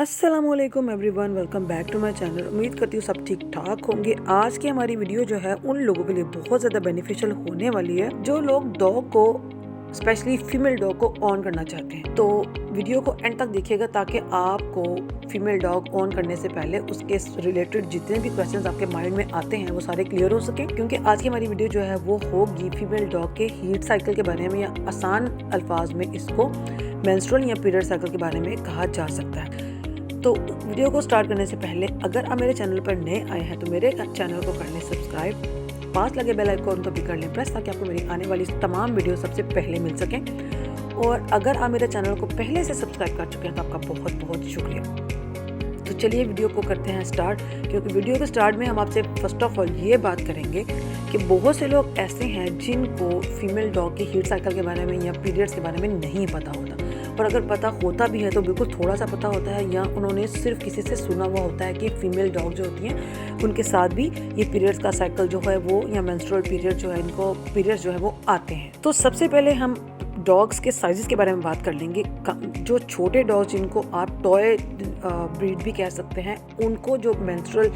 अस्सलामुअलैकुम everyone, welcome back to my channel. उम्मीद करती हूँ सब ठीक ठाक होंगे। आज की हमारी वीडियो जो है उन लोगों के लिए बहुत ज़्यादा बेनिफिशियल होने वाली है जो लोग डॉग को, स्पेशली फीमेल डॉग को ऑन करना चाहते हैं। तो वीडियो को एंड तक देखिएगा ताकि आपको फीमेल डॉग ऑन करने से पहले उसके रिलेटेड जितने भी क्वेश्चंस आपके माइंड में आते हैं वो सारे क्लियर हो सके, क्योंकि आज की हमारी वीडियो जो है वो होगी फीमेल डॉग के हीट साइकिल के बारे में, या आसान अल्फाज में इसको मेंस्ट्रुअल या पीरियड साइकिल के बारे में कहा जा सकता है। तो वीडियो को स्टार्ट करने से पहले अगर आप मेरे चैनल पर नए आए हैं तो मेरे चैनल को कर लें सब्सक्राइब, पास लगे बेल आइकॉन को भी कर लें प्रेस, ताकि आपको मेरी आने वाली तमाम वीडियो सबसे पहले मिल सकें। और अगर आप मेरे चैनल को पहले से सब्सक्राइब कर चुके हैं तो आपका बहुत बहुत शुक्रिया। तो चलिए वीडियो को करते हैं स्टार्ट, क्योंकि वीडियो के स्टार्ट में हम आपसे फर्स्ट ऑफ ऑल ये बात करेंगे कि बहुत से लोग ऐसे हैं जिनको फीमेल डॉग की हीट साइकिल के बारे में या पीरियड्स के बारे में नहीं पता होता, और अगर पता होता भी है तो बिल्कुल थोड़ा सा पता होता है, या उन्होंने सिर्फ किसी से सुना हुआ होता है कि फीमेल डॉग जो होती हैं उनके साथ भी ये पीरियड्स का साइकिल जो है वो, या मेंस्ट्रुअल पीरियड जो है, इनको पीरियड्स जो है वो आते हैं। तो सबसे पहले हम डॉग्स के साइजेस के बारे में बात कर लेंगे। जो छोटे डॉग जिनको आप टॉय ब्रीड भी कह सकते हैं, उनको जो मेंस्ट्रुअल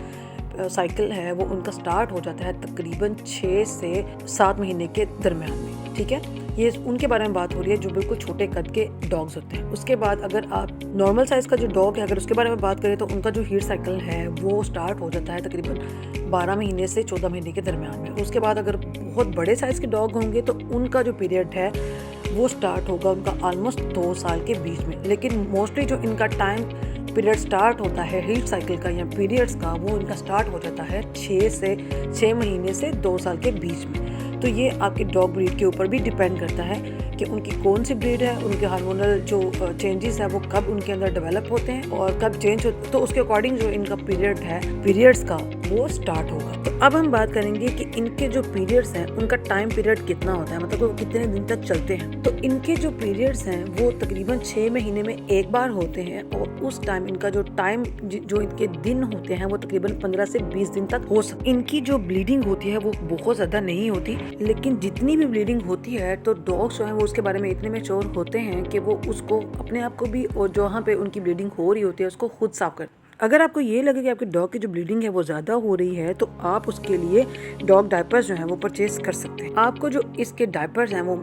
साइकिल है वो उनका स्टार्ट हो जाता है तकरीबन 6 से 7 महीने के दरमियान में। ठीक है, ये उनके बारे में बात हो रही है जो बिल्कुल छोटे कद के डॉग्स होते हैं। उसके बाद अगर आप नॉर्मल साइज़ का जो डॉग है अगर उसके बारे में बात करें तो उनका जो हीट साइकिल है वो स्टार्ट हो जाता है तकरीबन 12 महीने से 14 महीने के दरमियान में। उसके बाद अगर बहुत बड़े साइज़ के डॉग होंगे तो उनका जो पीरियड है वो स्टार्ट होगा उनका ऑलमोस्ट 2 साल के बीच में। लेकिन मोस्टली जो इनका टाइम पीरियड स्टार्ट होता है हीट साइकिल का या पीरियड्स का, वो इनका स्टार्ट हो जाता है 6 महीने से 2 साल के बीच में। तो ये आपके डॉग ब्रीड के ऊपर भी डिपेंड करता है कि उनकी कौन सी ब्रीड है, उनके हार्मोनल जो चेंजेस है वो कब उनके अंदर डेवलप होते हैं और कब चेंज होते हैं, तो उसके अकॉर्डिंग जो इनका पीरियड है पीरियड्स का वो स्टार्ट होगा। तो अब हम बात करेंगे कि इनके जो पीरियड्स हैं उनका टाइम पीरियड कितना होता है, मतलब वो कितने दिन तक चलते हैं। तो इनके जो पीरियड्स हैं वो तकरीबन 6 महीने में एक बार होते हैं, और उस टाइम इनका जो टाइम जो इनके दिन होते हैं वो तकरीबन 15 से 20 दिन तक हो सकते। इनकी जो ब्लीडिंग होती है वो बहुत ज्यादा नहीं होती, लेकिन जितनी भी ब्लीडिंग होती है तो डॉग्स जो है वो उसके बारे में इतने मैच्योर होते हैं कि वो उसको अपने आप को भी, और जहाँ पे उनकी ब्लीडिंग हो रही होती है उसको खुद साफ कर। अगर आपको ये लगे कि आपके डॉग की जो ब्लीडिंग है वो ज़्यादा हो रही है तो आप उसके लिए डॉग डायपर्स जो है वो परचेज कर सकते हैं। आपको जो इसके डायपर्स हैं वो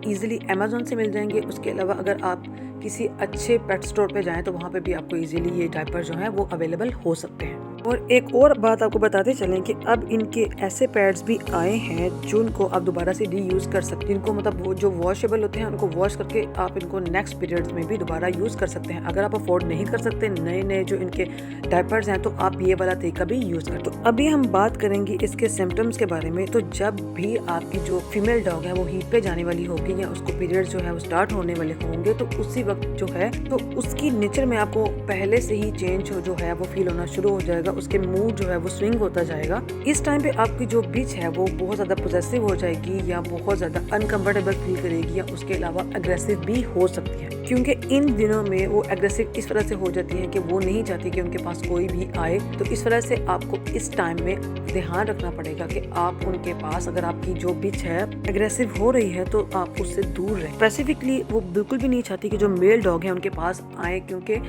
इजीली अमेज़न से मिल जाएंगे। उसके अलावा अगर आप किसी अच्छे पेट स्टोर पे जाएं तो वहाँ पे भी आपको इजीली ये डायपर जो है वो अवेलेबल हो सकते हैं। और एक और बात आपको बताते चलें कि अब इनके ऐसे पैड्स भी आए हैं जिनको आप दोबारा से रीयूज़ कर सकते हैं। इनको मतलब वो जो वॉशेबल होते हैं उनको वॉश करके आप इनको नेक्स्ट पीरियड्स में भी दोबारा यूज़ कर सकते हैं। अगर आप अफोर्ड नहीं कर सकते नए जो इनके डायपर्स हैं तो आप ये वाला तरीका भी यूज़ कर। तो अभी हम बात करेंगे इसके सिम्टम्स के बारे में। तो जब भी आपकी जो फीमेल डॉग है वो हीट पे जाने वाली होगी या उसको पीरियड्स जो है वो स्टार्ट होने वाले होंगे तो उसी वक्त जो है तो उसकी नेचर में आपको पहले से ही चेंज जो है वो फील होना शुरू हो जाएगा। उसके मूड जो है वो स्विंग होता जाएगा। इस टाइम पे आपकी जो बिच है वो बहुत ज्यादा पॉसेसिव हो जाएगी, या बहुत ज्यादा अनकंफर्टेबल फील करेगी, या उसके अलावा अग्रेसिव भी हो सकती है, क्योंकि इन दिनों में वो अग्रेसिव इस तरह से हो जाती है कि वो नहीं चाहती कि उनके पास कोई भी आए। तो इस तरह से आपको इस टाइम में ध्यान रखना पड़ेगा कि आप उनके पास, अगर आपकी जो बिच है अग्रेसिव हो रही है तो आप उससे दूर रहें। स्पेसिफिकली वो बिल्कुल भी नहीं चाहती कि जो मेल डॉग है उनके पास आए, क्योंकि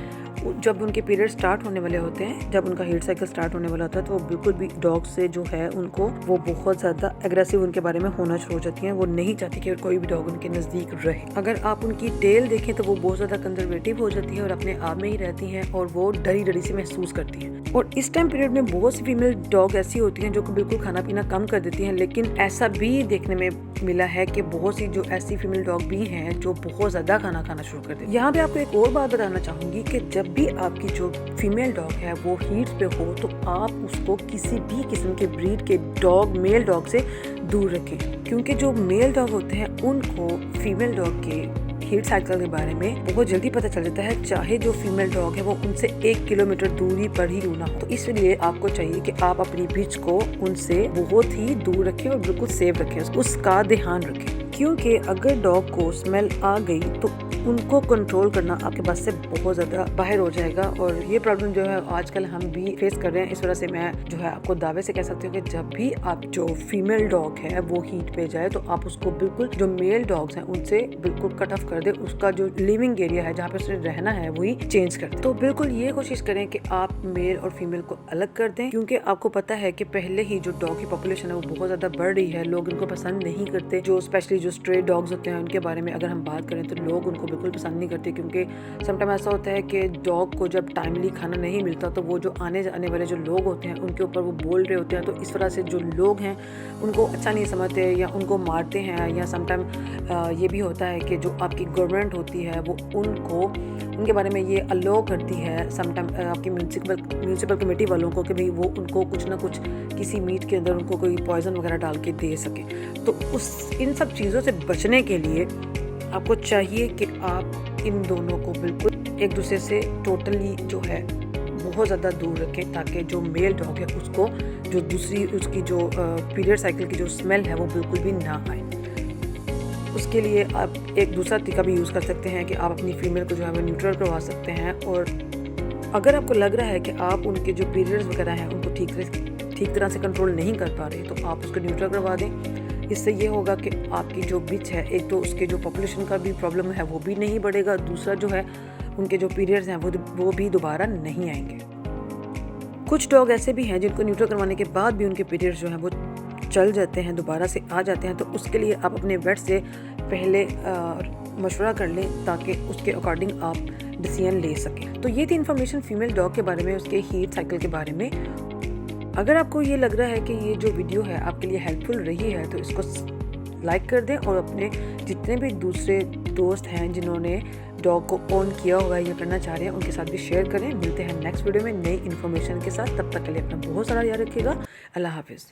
जब उनके पीरियड स्टार्ट होने वाले होते हैं, जब उनका हीट साइकिल स्टार्ट होने वाला होता है तो वो बिल्कुल भी डॉग से जो है उनको वो बहुत ज़्यादा एग्रेसिव उनके बारे में होना शुरू हो जाती हैं। वो नहीं चाहती कि कोई भी डॉग उनके नज़दीक रहे। अगर आप उनकी टेल देखें तो वो बहुत ज़्यादा कंजर्वेटिव हो जाती है और अपने आप में ही रहती हैं, और वो डरी से महसूस करती हैं। और इस टाइम पीरियड में बहुत सी फीमेल डॉग ऐसी होती हैं जो कि बिल्कुल खाना पीना कम कर देती हैं, लेकिन ऐसा भी देखने में मिला है कि बहुत सी जो ऐसी फीमेल डॉग भी हैं जो बहुत ज़्यादा खाना खाना शुरू कर देती हैं। यहाँ पे आपको एक और बात बताना चाहूँगी कि जब भी आपकी जो फीमेल डॉग है वो हीट पे हो तो आप उसको किसी भी किस्म के ब्रीड के डॉग, मेल डॉग से दूर रखें, क्योंकि जो मेल डॉग होते हैं उनको फीमेल डॉग के हीट साइकिल के बारे में बहुत जल्दी पता चल जाता है, चाहे जो फीमेल डॉग है वो उनसे 1 किलोमीटर दूरी पर ही क्यों ना हो। तो इसलिए आपको चाहिए कि आप अपनी बिच को उनसे बहुत ही दूर रखें और बिल्कुल सेफ रखें, उसका ध्यान रखें, क्योंकि अगर डॉग को स्मेल आ गई तो उनको कंट्रोल करना आपके पास से बहुत ज़्यादा बाहर हो जाएगा। और ये प्रॉब्लम जो है आजकल हम भी फेस कर रहे हैं। इस वजह से मैं जो है आपको दावे से कह सकती हूँ कि जब भी आप जो फीमेल डॉग है वो हीट पे जाए तो आप उसको बिल्कुल जो मेल डॉग्स हैं उनसे बिल्कुल कट ऑफ कर दे। उसका जो लिविंग एरिया है जहाँ पे उसे रहना है वही चेंज कर दे। तो बिल्कुल ये कोशिश करें कि आप मेल और फीमेल को अलग कर दें, क्योंकि आपको पता है कि पहले ही जो डॉग की पॉपुलेशन है वो बहुत ज़्यादा बढ़ रही है। लोग इनको पसंद नहीं करते। जो स्पेशली जो स्ट्रे डॉग्स होते हैं उनके बारे में अगर हम बात करें तो लोग उनको बिल्कुल पसंद नहीं करते, क्योंकि समटाइम ऐसा होता है कि डॉग को जब टाइमली खाना नहीं मिलता तो वो जो आने जाने वाले जो लोग होते हैं उनके ऊपर वो बोल रहे होते हैं। तो इस वजह से जो लोग हैं उनको अच्छा नहीं समझते या उनको मारते हैं। या समटाइम ये भी होता है कि जो आपकी गवर्नमेंट होती है वो उनके बारे में ये अलाउ करती है समटाइम आपकी म्यूनसिपल कमेटी वालों को कि भाई वो उनको कुछ ना कुछ किसी मीट के अंदर उनको कोई पॉइजन वगैरह डाल के दे सके। तो इन सब चीज़ों से बचने के लिए आपको चाहिए कि आप इन दोनों को बिल्कुल एक दूसरे से टोटली जो है बहुत ज़्यादा दूर रखें, ताकि जो मेल डॉग है उसको जो दूसरी उसकी जो पीरियड साइकिल की जो स्मेल है वो बिल्कुल भी ना आए। उसके लिए आप एक दूसरा तरीका भी यूज़ कर सकते हैं कि आप अपनी फीमेल को जो है वो न्यूट्रल करवा सकते हैं। और अगर आपको लग रहा है कि आप उनके जो पीरियड्स वगैरह हैं उनको ठीक तरह से कंट्रोल नहीं कर पा रहे तो आप उसको न्यूट्रल करवा दें। इससे ये होगा कि आपकी जो बिच है, एक तो उसके जो पॉपुलेशन का भी प्रॉब्लम है वो भी नहीं बढ़ेगा, दूसरा जो है उनके जो पीरियड्स हैं वो भी दोबारा नहीं आएंगे। कुछ डॉग ऐसे भी हैं जिनको न्यूट्रल करवाने के बाद भी उनके पीरियड्स जो हैं वो चल जाते हैं, दोबारा से आ जाते हैं। तो उसके लिए आप अपने वेट से पहले मशवरा कर लें ताकि उसके अकॉर्डिंग आप डिसीजन ले सकें। तो ये थी इन्फॉर्मेशन फीमेल डॉग के बारे में, उसके हीट साइकिल के बारे में। अगर आपको ये लग रहा है कि ये जो वीडियो है आपके लिए हेल्पफुल रही है तो इसको लाइक कर दें और अपने जितने भी दूसरे दोस्त हैं जिन्होंने डॉग को ओन किया हुआ है या करना चाह रहे हैं उनके साथ भी शेयर करें। मिलते हैं नेक्स्ट वीडियो में नई इन्फॉर्मेशन के साथ। तब तक के लिए अपना बहुत सारा याद रखिएगा। अल्लाह हाफिज़।